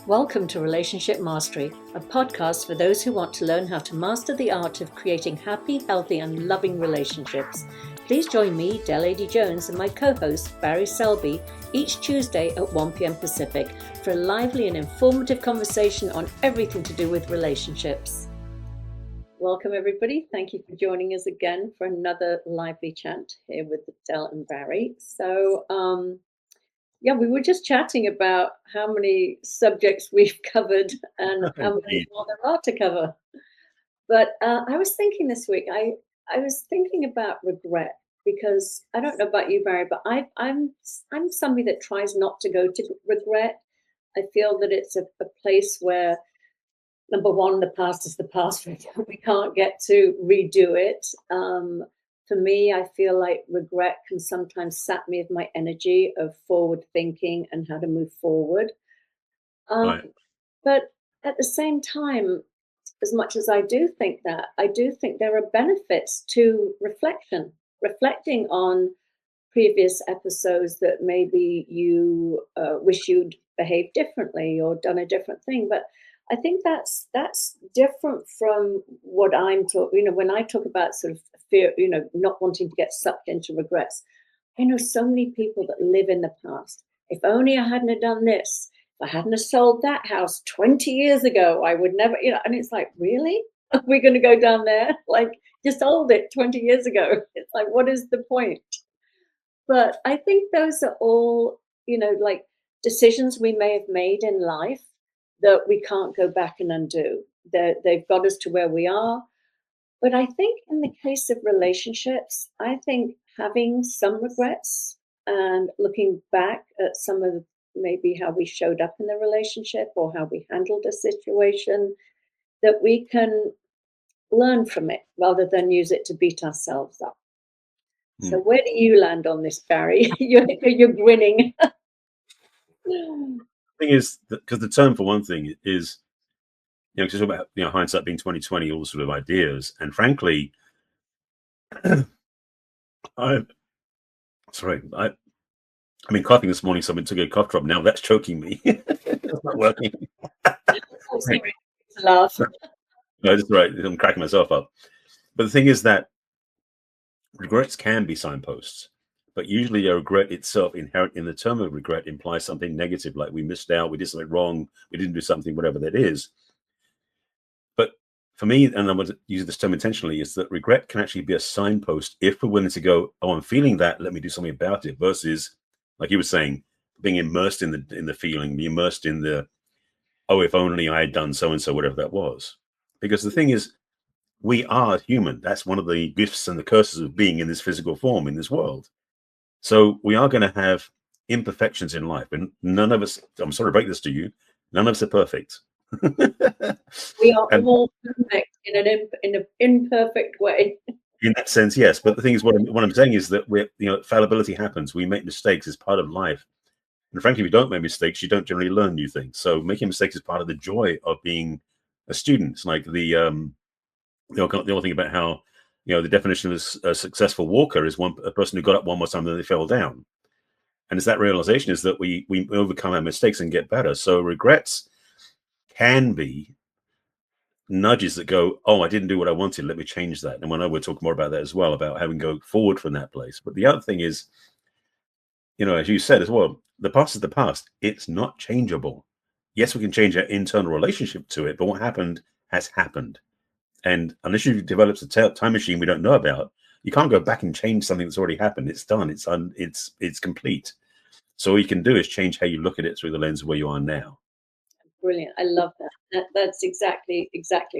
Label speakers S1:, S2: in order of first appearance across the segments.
S1: Welcome to Relationship Mastery, a podcast for those who want to learn how to master the art of creating happy, healthy, and loving relationships. Please join me, Adey-Jones, and my co-host, Barry Selby, each Tuesday at 1 p.m. Pacific for a lively and informative conversation on everything to do with relationships. Welcome, everybody. Thank you for joining us again for another lively chat here with Del and Barry. We were just chatting about how many subjects we've covered and how many more there are to cover. But I was thinking this week, I was thinking about regret, because I don't know about you, Barry, but I'm somebody that tries not to go to regret. I feel that it's a place where, number one, the past is the past. We can't get to redo it. For me, I feel like regret can sometimes sap me of my energy of forward thinking and how to move forward.
S2: Right.
S1: But at the same time, as much as I do think that, I do think there are benefits to reflecting on previous episodes that maybe you wish you'd behaved differently or done a different thing. But I think that's different from what I'm talking. When I talk about sort of fear, not wanting to get sucked into regrets. I know so many people that live in the past. If only I hadn't have done this. If I hadn't have sold that house 20 years ago, I would never. And it's like, really? Are we going to go down there? Like, you sold it 20 years ago. It's like, what is the point? But I think those are all, like decisions we may have made in life that we can't go back and undo. They've got us to where we are. But I think in the case of relationships, I think having some regrets and looking back at some of maybe how we showed up in the relationship or how we handled a situation, that we can learn from it rather than use it to beat ourselves up. So where do you land on this, Barry? You're grinning.
S2: The thing is, because the term, for one thing, is, because about hindsight being 20/20, all sort of ideas, and frankly, I've been coughing this morning, so I took a cough drop. Now that's choking me. It's not working.
S1: Oh, sorry. Laugh.
S2: No, that's right. I'm cracking myself up. But the thing is that regrets can be signposts, but usually a regret itself, inherent in the term of regret, implies something negative, like we missed out, we did something wrong, we didn't do something, whatever that is. But for me, and I'm going to use this term intentionally, is that regret can actually be a signpost if we're willing to go, oh, I'm feeling that, let me do something about it, versus, like you were saying, being immersed in the feeling, be immersed in the, oh, if only I had done so and so, whatever that was. Because the thing is, we are human. That's one of the gifts and the curses of being in this physical form in this world. So we are going to have imperfections in life, and none of us, I'm sorry to break this to you, none of us are perfect.
S1: We are all perfect in an imperfect way.
S2: In that sense, yes. But the thing is, what I'm saying is that fallibility happens. We make mistakes as part of life. And frankly, if you don't make mistakes, you don't generally learn new things. So making mistakes is part of the joy of being a student. It's like the whole thing about how, the definition of a successful walker is a person who got up one more time than they fell down. And it's that realization is that we overcome our mistakes and get better. So regrets can be nudges that go, oh, I didn't do what I wanted, let me change that. And I know we'll talk more about that as well, about having go forward from that place. But the other thing is, as you said as well, the past is the past. It's not changeable. Yes, we can change our internal relationship to it, but what happened has happened. And unless you've developed a time machine we don't know about, you can't go back and change something that's already happened. It's done. It's complete. So all you can do is change how you look at it through the lens of where you are now.
S1: Brilliant. I love that. That's exactly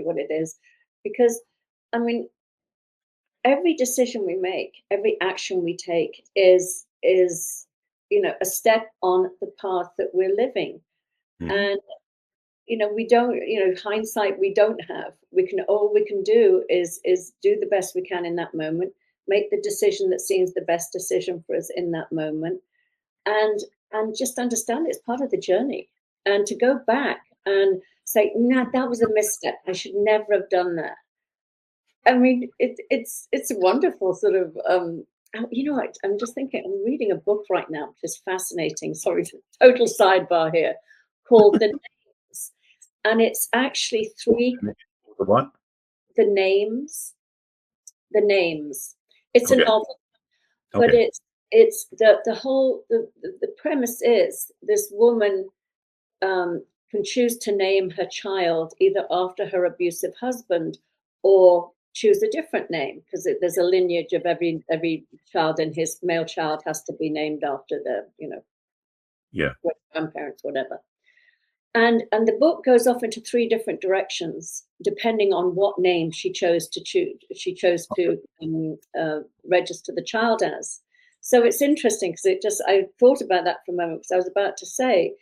S1: what it is. Because, I mean, every decision we make, every action we take is a step on the path that we're living. And we don't, hindsight we don't have. All we can do is do the best we can in that moment, make the decision that seems the best decision for us in that moment, and just understand it's part of the journey. And to go back and say, nah, that was a misstep, I should never have done that. I mean, it's a wonderful sort of I'm just thinking, I'm reading a book right now, which is fascinating. Sorry, total sidebar here, called and it's actually three.
S2: The what?
S1: The names. The names. It's a
S2: Okay.
S1: novel, but
S2: Okay.
S1: it's the whole the premise is this woman can choose to name her child either after her abusive husband or choose a different name, because there's a lineage of every child, and his male child has to be named after the
S2: Yeah.
S1: grandparents, whatever. And the book goes off into three different directions depending on what name she chose to choose. She chose to register the child as. So it's interesting because I thought about that for a moment, because I was about to say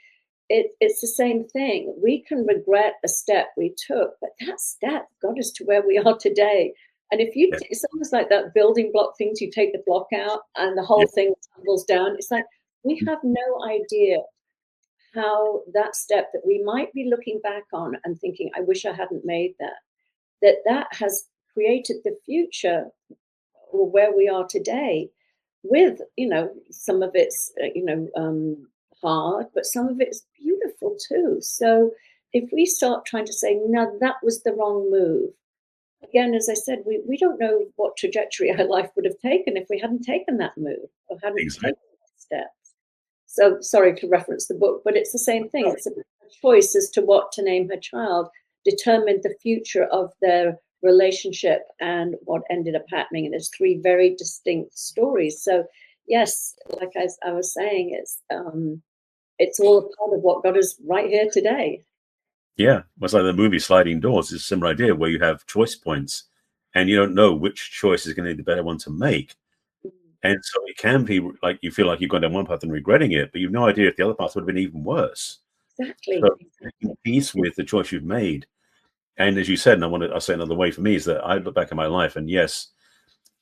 S1: it's the same thing. We can regret a step we took, but that step got us to where we are today. And if
S2: Yeah.
S1: it's almost like that building block things, you take the block out and the
S2: Yeah.
S1: whole thing tumbles down. It's like we have no idea how that step that we might be looking back on and thinking, I wish I hadn't made that has created the future or where we are today with, some of it's, hard, but some of it's beautiful too. So if we start trying to say, no, that was the wrong move, again, as I said, we don't know what trajectory our life would have taken if we hadn't taken that move or hadn't
S2: Exactly.
S1: taken that step. So sorry to reference the book, but it's the same thing. It's a choice as to what to name her child determined the future of their relationship and what ended up happening. And there's three very distinct stories. So yes, like I was saying, it's all a part of what got us right here today.
S2: Yeah. It's like the movie Sliding Doors. It's a similar idea where you have choice points and you don't know which choice is going to be the better one to make. And so it can be like you feel like you've gone down one path and regretting it, but you've no idea if the other path would have been even worse.
S1: Exactly.
S2: So making peace with the choice you've made. And as you said, and I'll say another way for me is that I look back at my life, and yes,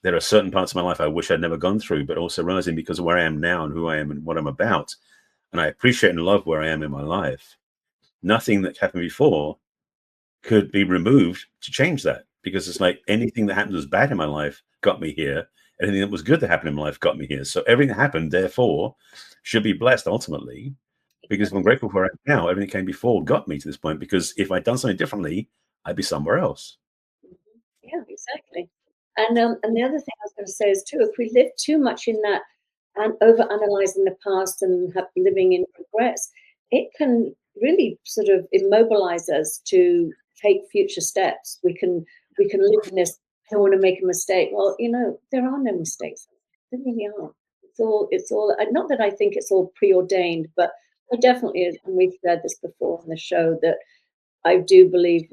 S2: there are certain parts of my life I wish I'd never gone through, but also realizing because of where I am now and who I am and what I'm about, and I appreciate and love where I am in my life, nothing that happened before could be removed to change that, because it's like anything that happened that was bad in my life got me here. Anything that was good that happened in my life got me here. So everything that happened, therefore, should be blessed ultimately, because if I'm grateful for it now, everything that came before got me to this point, because if I'd done something differently, I'd be somewhere else.
S1: Yeah, exactly. And the other thing I was going to say is too, if we live too much in that and over analyzing the past and living in regrets, it can really sort of immobilize us to take future steps. We can live in this. I don't want to make a mistake. Well, there are no mistakes. There really aren't. It's all. Not that I think it's all preordained, but I definitely, and we've said this before on the show, that I do believe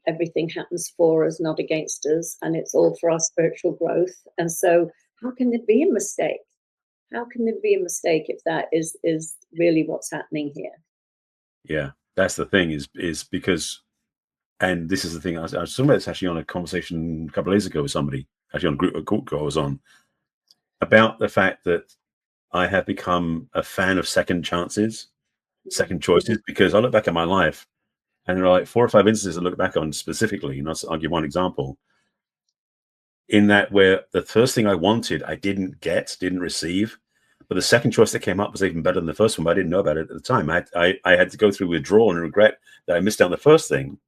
S1: everything happens for us, not against us, and it's all for our spiritual growth. And so, how can there be a mistake? How can there be a mistake if that is really what's happening here?
S2: Yeah, that's the thing is because, and this is the thing, I was talking about this actually on a conversation a couple of days ago with somebody, actually on a group call I was on, about the fact that I have become a fan of second chances, second choices, because I look back at my life and there are like 4 or 5 instances I look back on specifically, and I'll give one example. In that, where the first thing I wanted, I didn't receive, but the second choice that came up was even better than the first one, but I didn't know about it at the time. I had to go through withdrawal and regret that I missed out on the first thing.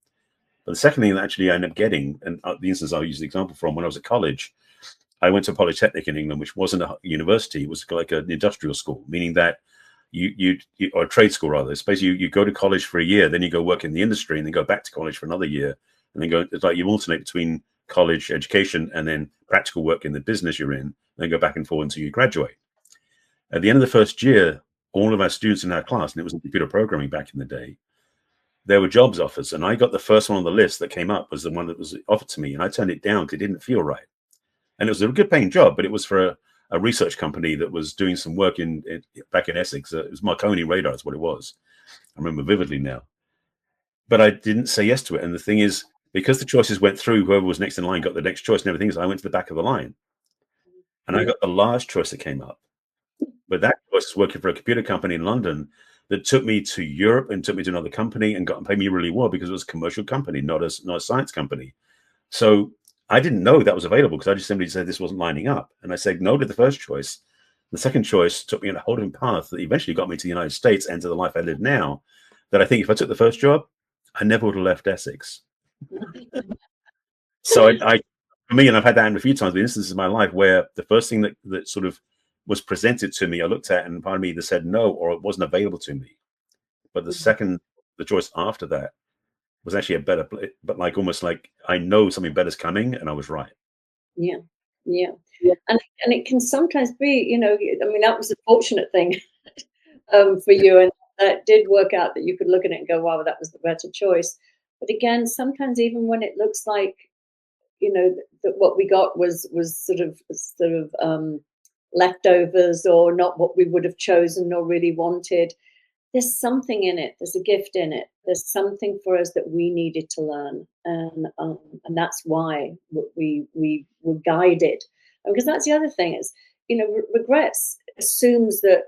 S2: But the second thing that actually I ended up getting, and the instance I'll use the example from, when I was at college, I went to a polytechnic in England, which wasn't a university; it was like an industrial school, meaning that you or a trade school rather. It's basically you go to college for a year, then you go work in the industry, and then go back to college for another year, and then go. It's like you alternate between college education and then practical work in the business you're in, and then go back and forth until you graduate. At the end of the first year, all of our students in our class, and it was in computer programming back in the day, there were jobs offers, and I got the first one on the list that came up was the one that was offered to me, and I turned it down because it didn't feel right. And it was a good paying job, but it was for a research company that was doing some work back in Essex. It was Marconi radar is what it was. I remember vividly now. But I didn't say yes to it. And the thing is, because the choices went through, whoever was next in line got the next choice and everything. So I went to the back of the line, and I got the last choice that came up. But that choice was working for a computer company in London that took me to Europe and took me to another company and paid me really well, because it was a commercial company, not a science company. So I didn't know that was available, because I just simply said this wasn't lining up. And I said no to the first choice. The second choice took me on a whole different path that eventually got me to the United States and to the life I live now. That I think if I took the first job, I never would have left Essex. So for me, and I've had that in a few times, the instances in my life where the first thing that sort of was presented to me, I looked at, and part of me either said no or it wasn't available to me. But the choice after that was actually a better, but like almost like I know something better is coming, and I was right.
S1: Yeah, yeah. And it can sometimes be, I mean, that was a fortunate thing for you, and that did work out that you could look at it and go, wow, that was the better choice. But again, sometimes even when it looks like, that what we got was sort of leftovers or not what we would have chosen or really wanted, there's something in it. There's a gift in it. There's something for us that we needed to learn, and that's why we were guided. Because that's the other thing is, regrets assumes that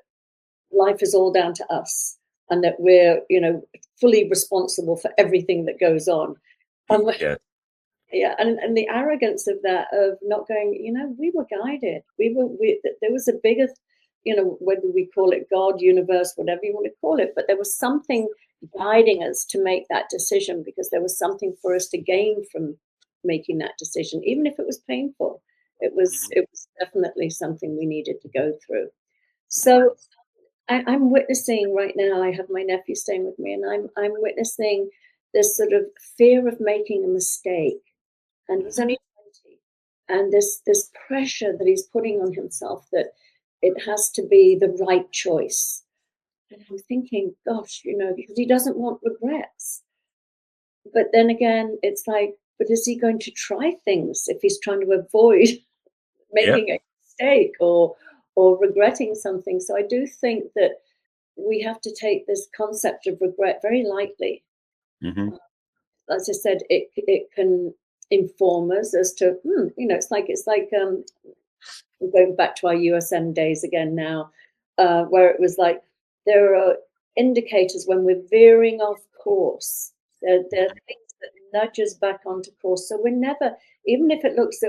S1: life is all down to us and that we're, fully responsible for everything that goes on. Um,
S2: Yeah.
S1: yeah, and the arrogance of that, of not going, we were guided. There was a bigger, whether we call it God, universe, whatever you want to call it, but there was something guiding us to make that decision, because there was something for us to gain from making that decision, even if it was painful. It was definitely something we needed to go through. So I'm witnessing right now. I have my nephew staying with me, and I'm witnessing this sort of fear of making a mistake, and he's only 20, and this pressure that he's putting on himself, that it has to be the right choice. And I'm thinking, gosh, because he doesn't want regrets. But then again, it's like, but is he going to try things if he's trying to avoid
S2: Yeah.
S1: making a mistake or regretting something? So I do think that we have to take this concept of regret very lightly.
S2: Hmm.
S1: As I said, it can inform us as to, it's like we're going back to our USM days again now, where it was like there are indicators when we're veering off course. There are things that nudge us back onto course. So we're never, even if it looks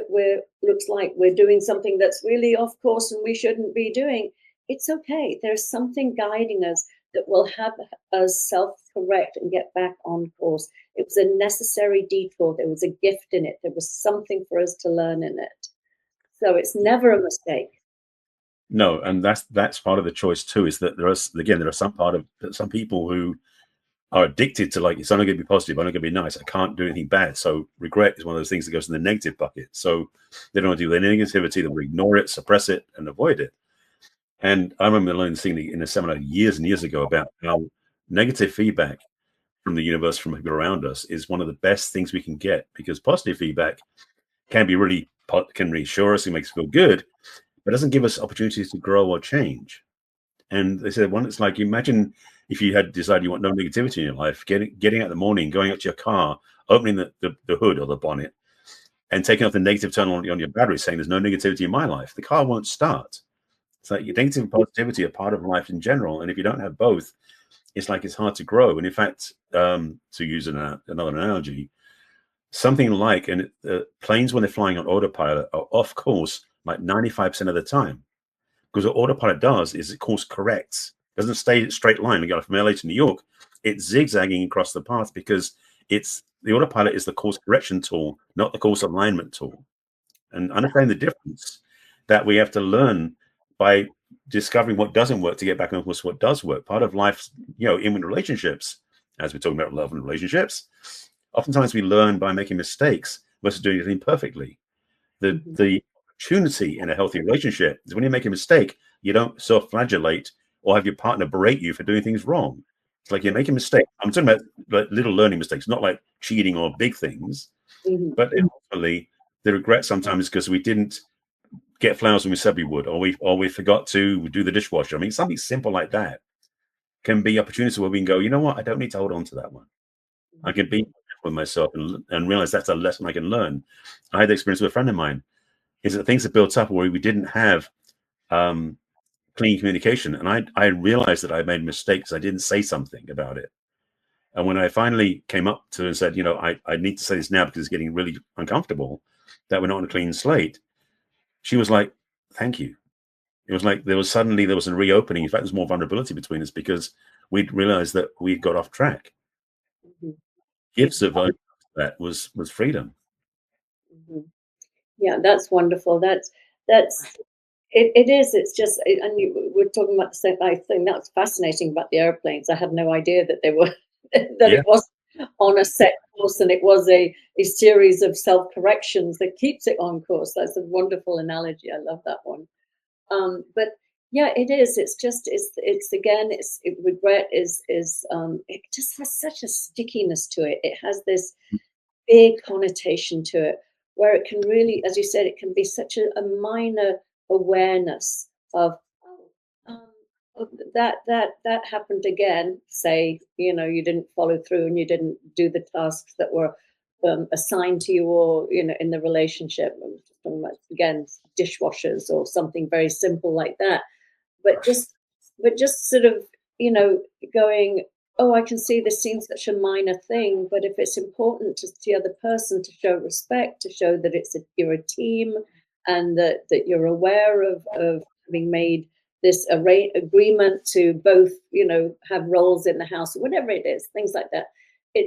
S1: like we're doing something that's really off course and we shouldn't be doing, it's okay. There's something guiding us that will have us self-correct and get back on course. It was a necessary detour. There was a gift in it. There was something for us to learn in it. So it's never a mistake.
S2: No, and that's part of the choice too. Is that there are some people who are addicted to, like, it's only going to be positive, only going to be nice. I can't do anything bad. So regret is one of those things that goes in the negative bucket. So they don't want to do any negativity. They will ignore it, suppress it, and avoid it. And I remember learning this thing in a seminar years and years ago about how negative feedback from the universe, from people around us, is one of the best things we can get, because positive feedback can reassure us, it makes us feel good, but doesn't give us opportunities to grow or change. And they said, one, it's like, imagine if you had decided you want no negativity in your life, getting out in the morning, going up to your car, opening the hood or the bonnet, and taking off the negative turn on your battery, saying there's no negativity in my life. The car won't start. It's like your negative and positivity are part of life in general. And if you don't have both, it's like it's hard to grow. And in fact, to use another analogy, something like, and planes, when they're flying on autopilot, are off course like 95% of the time. Because what autopilot does is it course corrects. It doesn't stay in straight line. We go from LA to New York. It's zigzagging across the path, because the autopilot is the course correction tool, not the course alignment tool. And understanding the difference, that we have to learn by discovering what doesn't work to get back on course what does work. Part of life's, in relationships, as we're talking about love and relationships, oftentimes we learn by making mistakes versus doing everything perfectly. The opportunity in a healthy relationship is when you make a mistake, you don't self-flagellate or have your partner berate you for doing things wrong. It's like you make a mistake. I'm talking about like little learning mistakes, not like cheating or big things.
S1: Mhm.
S2: But ultimately, the regret sometimes is because we didn't get flowers when we said we would, or we forgot to do the dishwasher. I mean, something simple like that can be opportunities where we can go, you know what, I don't need to hold on to that one. I can be with myself and realize that's a lesson I can learn. I had the experience with a friend of mine, is that things have built up where we didn't have clean communication. And I realized that I made mistakes. I didn't say something about it. And when I finally came up to and said, I need to say this now because it's getting really uncomfortable that we're not on a clean slate, she was like, thank you. It was like there was a reopening. In fact, there's more vulnerability between us because we'd realized that we'd got off track.
S1: Mhm.
S2: gifts of that was freedom.
S1: Mhm. Yeah, that's wonderful. That's it is. It's just, and we're talking about the same thing. That's fascinating about the airplanes. I had no idea that they were that
S2: Yeah,
S1: it was on a set course, and it was a series of self corrections that keeps it on course. That's a wonderful analogy. I love that one. But yeah, it is. It's just it's again. Regret is it just has such a stickiness to it. It has this big connotation to it, where it can really, as you said, it can be such a minor awareness of, oh, that happened again. Say, you didn't follow through and you didn't do the tasks that were assigned to you, or in the relationship. I'm just talking about, again, dishwashers or something very simple like that, but just sort of, you know going, oh, I can see this seems such a minor thing, but if it's important to the other person, to show respect, to show that you're a team, and that you're aware of having made this agreement to both, have roles in the house, or whatever it is, things like that.
S2: yeah,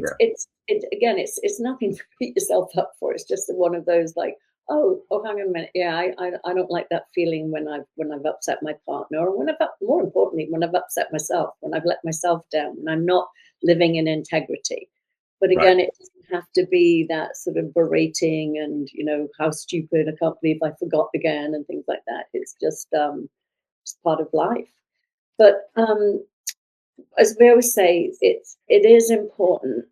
S1: It again, it's nothing to beat yourself up for. It's just one of those, like, oh, hang on a minute. Yeah, I don't like that feeling when I've upset my partner, or more importantly, when I've upset myself, when I've let myself down, when I'm not living in integrity. But
S2: right.
S1: again, it doesn't have to be that sort of berating and, how stupid, I can't believe I forgot again, and things like that. It's just part of life. But as we always say, it is important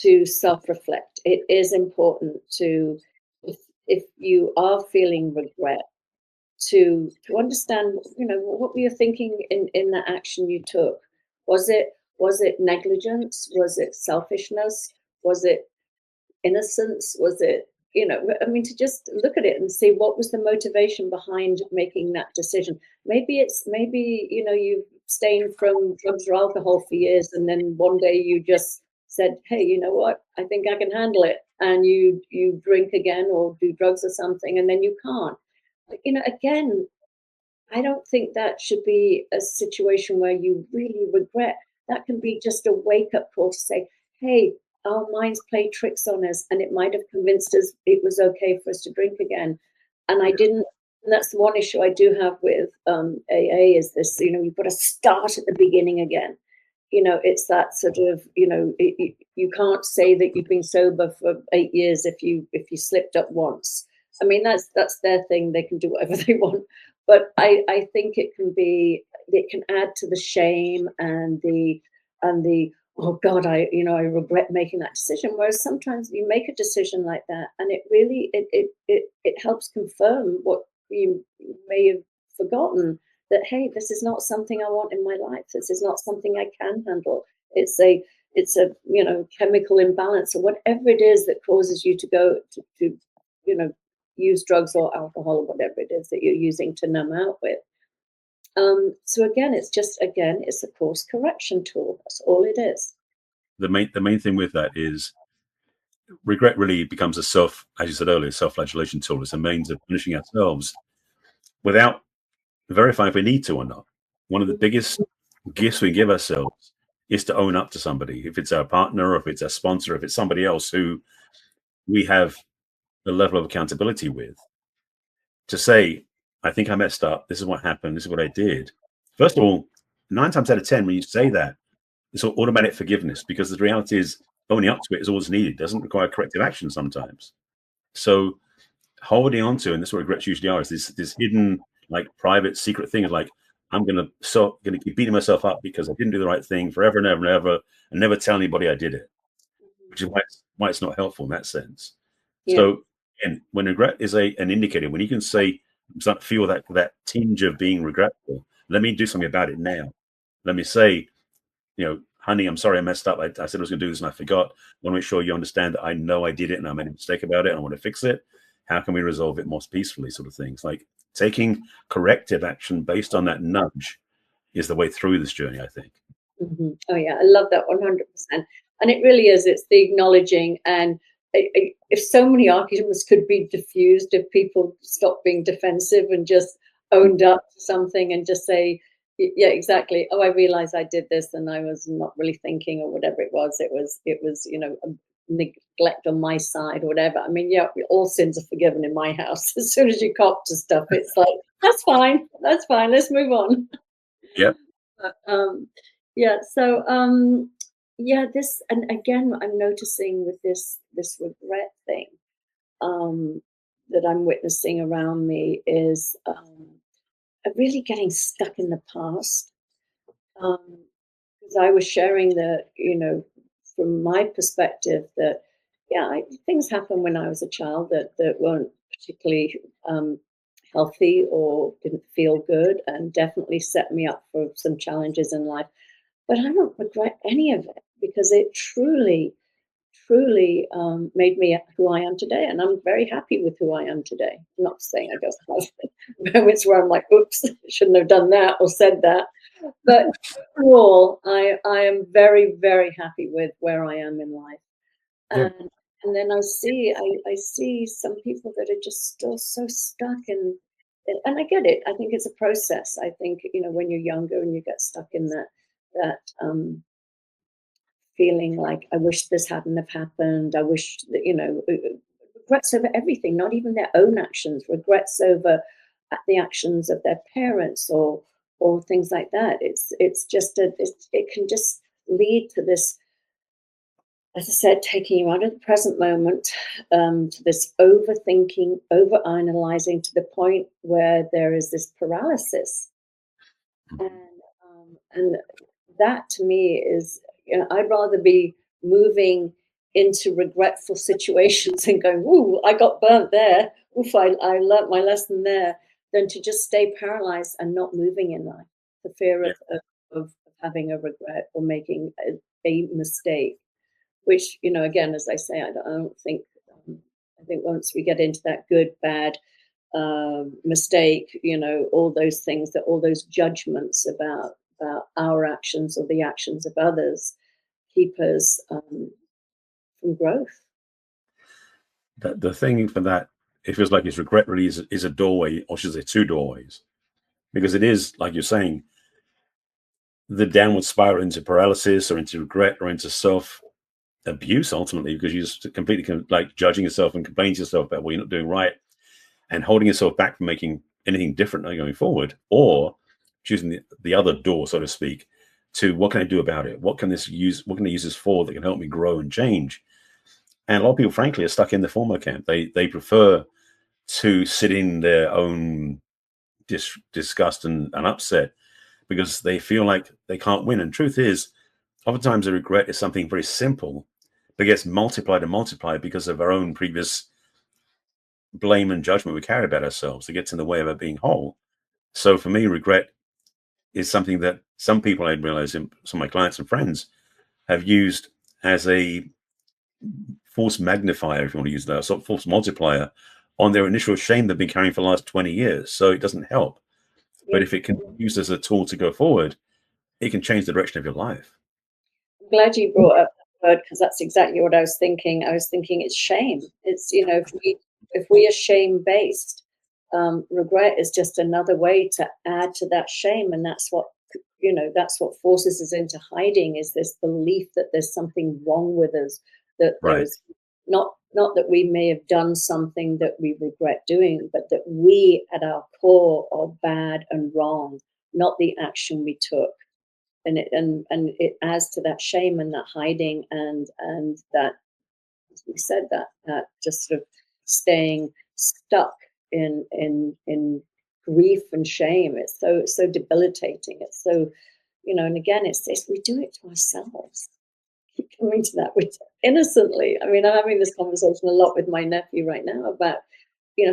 S1: to self-reflect. It is important to, if you are feeling regret, to understand, what were you thinking in the action you took. Was it negligence? Was it selfishness? Was it innocence? Was it, I mean, to just look at it and see what was the motivation behind making that decision. Maybe you've abstained from drugs or alcohol for years, and then one day you just said, hey, you know what, I think I can handle it, and you drink again or do drugs or something, and then you can't. But, again, I don't think that should be a situation where you really regret. That can be just a wake up call to say, hey, our minds play tricks on us, and it might have convinced us it was okay for us to drink again. And I didn't. And that's the one issue I do have with AA, is this, you've got to start at the beginning again. It's that sort of, you can't say that you've been sober for 8 years if you slipped up once. I mean, that's their thing. They can do whatever they want. But I think it can add to the shame and the oh God, I regret making that decision. Whereas sometimes you make a decision like that, and it really it helps confirm what you may have forgotten, that hey, this is not something I want in my life. This is not something I can handle. It's a chemical imbalance, or whatever it is that causes you to go to use drugs or alcohol, or whatever it is that you're using to numb out with. So again, it's a course correction tool. That's all it is.
S2: The main thing with that is regret really becomes a as you said earlier, self-flagellation tool. It's a means of punishing ourselves without verifying if we need to or not. One of the biggest gifts we give ourselves is to own up to somebody. If it's our partner, or if it's our sponsor, if it's somebody else who we have a level of accountability with, to say, I think I messed up. This is what happened. This is what I did. First of all, 9 times out of 10, when you say that, it's automatic forgiveness, because the reality is owning up to it is all that's needed. It doesn't require corrective action sometimes. So holding on to, and this is what regrets usually are, is this hidden, like, private secret thing of, like, I'm gonna keep beating myself up because I didn't do the right thing forever and ever and ever, and never tell anybody I did it, which is why it's not helpful in that sense.
S1: Yeah.
S2: So, and when regret is an indicator, when you can say, start to feel that tinge of being regretful, let me do something about it now. Let me say, honey, I'm sorry I messed up. I said I was going to do this and I forgot. I want to make sure you understand that I know I did it and I made a mistake about it and I want to fix it. How can we resolve it more peacefully, sort of things? Like, taking corrective action based on that nudge is the way through this journey, I think.
S1: Oh yeah, I love that 100%. And it really is. It's the acknowledging, and if so many arguments could be diffused if people stopped being defensive and just owned up to something and just say, yeah, exactly. Oh, I realized I did this and I was not really thinking, or whatever it was. It was neglect on my side or whatever. I mean, yeah, all sins are forgiven in my house. As soon as you cop to stuff, it's like, that's fine, let's move on.
S2: Yeah.
S1: But, yeah, so yeah, this, and again, I'm noticing with this regret thing that I'm witnessing around me is really getting stuck in the past. Because I was sharing that, from my perspective, that yeah, things happened when I was a child that weren't particularly healthy or didn't feel good, and definitely set me up for some challenges in life. But I don't regret any of it because it truly made me who I am today, and I'm very happy with who I am today. I'm not saying I don't have moments where I'm like, "Oops, shouldn't have done that or said that," but overall, I am very, very happy with where I am in life.
S2: Yeah.
S1: And then I see some people that are just still so stuck in, and I get it. I think it's a process. I think, when you're younger and you get stuck in that feeling like, I wish this hadn't have happened. I wish that, regrets over everything, not even their own actions, regrets over the actions of their parents or things like that. It's just it can just lead to this, as I said, taking you out of the present moment, to this overthinking, over analyzing to the point where there is this paralysis. And that to me is, I'd rather be moving into regretful situations and going, "Ooh, I got burnt there. Oof, I learnt my lesson there," than to just stay paralyzed and not moving in life, the fear
S2: Yeah.
S1: of having a regret or making a mistake. Which, again, as I say, I don't think. I think once we get into that good, bad, mistake, all those things, that all those judgments about our actions or the actions of others keep us from growth.
S2: The thing for that, it feels like it's regret really is a doorway, or should I say two doorways, because it is, like you're saying, the downward spiral into paralysis or into regret or into self abuse ultimately, because you're just completely like judging yourself and complaining to yourself about what you're not doing right and holding yourself back from making anything different going forward, or choosing the other door, so to speak, to what can I do about it? What can I use this for that can help me grow and change? And a lot of people, frankly, are stuck in the former camp. They prefer to sit in their own disgust and upset because they feel like they can't win. And truth is, oftentimes the regret is something very simple, but gets multiplied and multiplied because of our own previous blame and judgment we carry about ourselves. It gets in the way of our being whole. So for me, regret is something that some people, I realize, some of my clients and friends have used as a force magnifier, if you want to use that, sort of force multiplier on their initial shame they've been carrying for the last 20 years. So it doesn't help.
S1: Yeah.
S2: But if it can be used as a tool to go forward, it can change the direction of your life.
S1: I'm glad you brought up that word, because that's exactly what I was thinking. I was thinking it's shame. It's, if we are shame based, regret is just another way to add to that shame, and that's what forces us into hiding, is this belief that there's something wrong with us, that there
S2: Right.
S1: is not that we may have done something that we regret doing, but that we at our core are bad and wrong, not the action we took. And it adds to that shame and that hiding, and that, as we said, that just sort of staying stuck in grief and shame. It's so debilitating. It's so, and again, it's we do it to ourselves. Keep coming to that with innocently. I mean, I'm having this conversation a lot with my nephew right now about,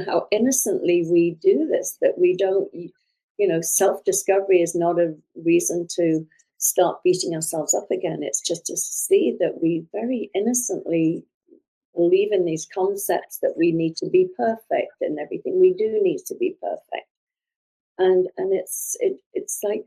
S1: how innocently we do this, that we don't, self-discovery is not a reason to start beating ourselves up again. It's just to see that we very innocently believe in these concepts that we need to be perfect, and everything we do needs to be perfect. And it's like,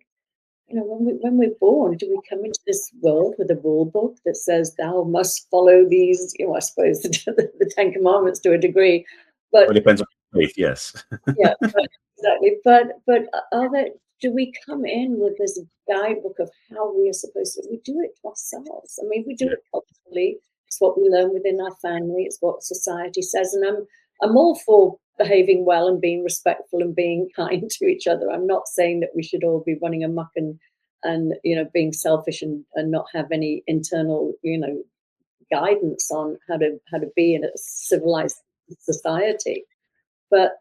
S1: when we're born, do we come into this world with a rule book that says thou must follow these, I suppose the Ten Commandments to a degree, but
S2: Well, it depends on faith, yes.
S1: yeah, exactly. But are there, do we come in with this guidebook of how we are supposed to? We do it to ourselves. I mean, we do
S2: Yeah.
S1: it culturally. It's what we learn within our family. It's what society says. And I'm all for behaving well and being respectful and being kind to each other. I'm not saying that we should all be running amok and being selfish and not have any internal guidance on how to be in a civilized society. But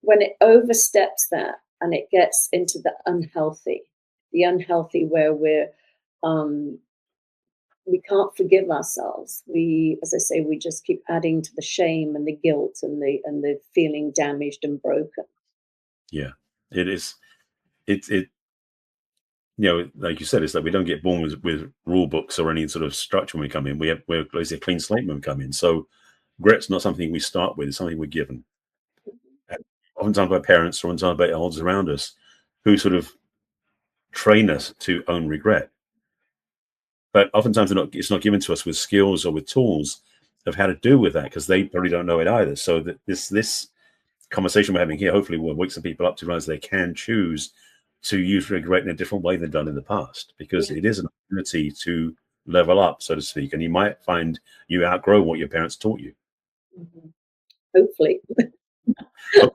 S1: when it oversteps that and it gets into the unhealthy where we can't forgive ourselves. We, as I say, we just keep adding to the shame and the guilt and the feeling damaged and broken.
S2: Yeah, it is. It like you said, it's like we don't get born with rule books or any sort of structure when we come in. We're a clean slate when we come in. So regret's not something we start with; it's something we're given. And oftentimes by parents, or oftentimes by elders around us, who sort of train us to own regret. But oftentimes it's not given to us with skills or with tools of how to deal with that, because they probably don't know it either. So that this conversation we're having here hopefully will wake some people up to realize they can choose to use regret in a different way than done in the past, because it is an opportunity to level up, so to speak. And you might find you outgrow what your parents taught you.
S1: Mm-hmm. Hopefully. I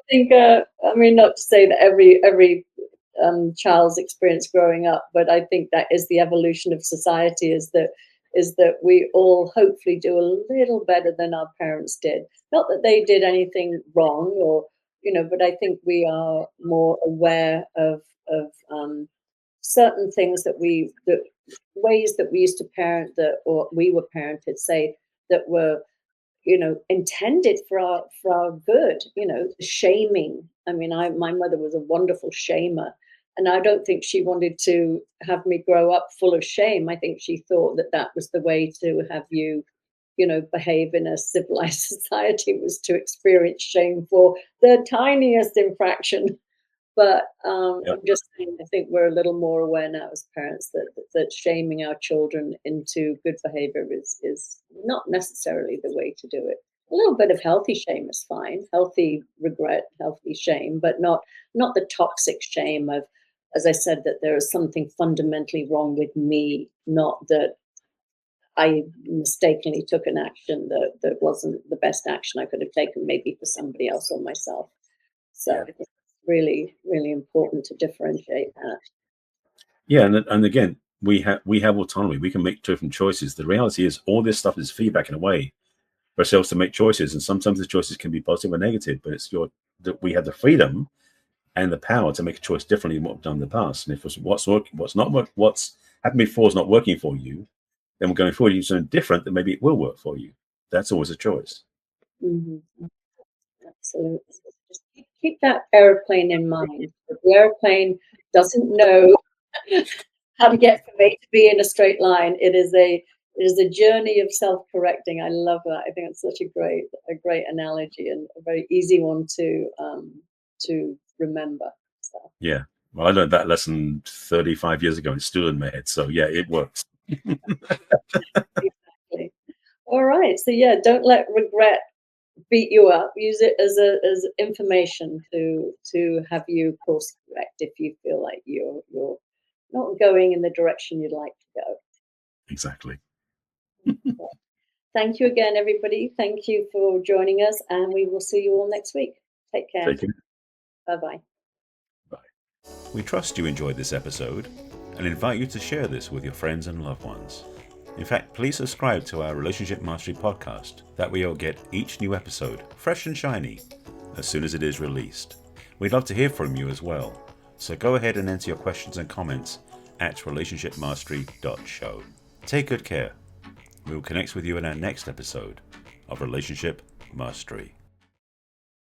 S1: think, not to say that every child's experience growing up, but I think that is the evolution of society, is that we all hopefully do a little better than our parents did. Not that they did anything wrong, or but I think we are more aware of certain things that ways that we used to parent, or we were parented, say, that were intended for our good. Shaming. I mean, my mother was a wonderful shamer, and I don't think she wanted to have me grow up full of shame. I think she thought that was the way to have you behave in a civilized society, was to experience shame for the tiniest infraction. But I'm just saying, I think we're a little more aware now as parents that shaming our children into good behavior is not necessarily the way to do it. A little bit of healthy shame is fine, healthy regret, healthy shame, but not the toxic shame of, as I said, that there is something fundamentally wrong with me, not that I mistakenly took an action that wasn't the best action I could have taken, maybe for somebody else or myself. So I think it's really, really important to differentiate that.
S2: Yeah, and again, we have autonomy. We can make different choices. The reality is, all this stuff is feedback in a way for ourselves to make choices, and sometimes the choices can be positive or negative. But it's that we have the freedom and the power to make a choice differently than what we've done in the past. And if what's happened before is not working for you, then we're going forward, you do something different, then maybe it will work for you. That's always a choice.
S1: Mm-hmm. Absolutely. Just keep that airplane in mind. If the airplane doesn't know how to get from A to B in a straight line, it is a journey of self-correcting. I love that. I think it's such a great analogy, and a very easy one to remember. So.
S2: Yeah. Well, I learned that lesson 35 years ago. It's still in my head. So yeah, it works.
S1: Exactly. All right. So yeah, don't let regret beat you up. Use it as information to have you course correct if you feel like you're not going in the direction you'd like to go.
S2: Exactly.
S1: Thank you again, everybody. Thank you for joining us, and we will see you all next week. Take care.
S2: Take care.
S1: Bye-bye.
S2: Bye. We trust you enjoyed this episode and invite you to share this with your friends and loved ones. In fact, please subscribe to our Relationship Mastery podcast. That way you'll get each new episode fresh and shiny as soon as it is released. We'd love to hear from you as well. So go ahead and enter your questions and comments at relationshipmastery.show. Take good care. We will connect with you in our next episode of Relationship Mastery.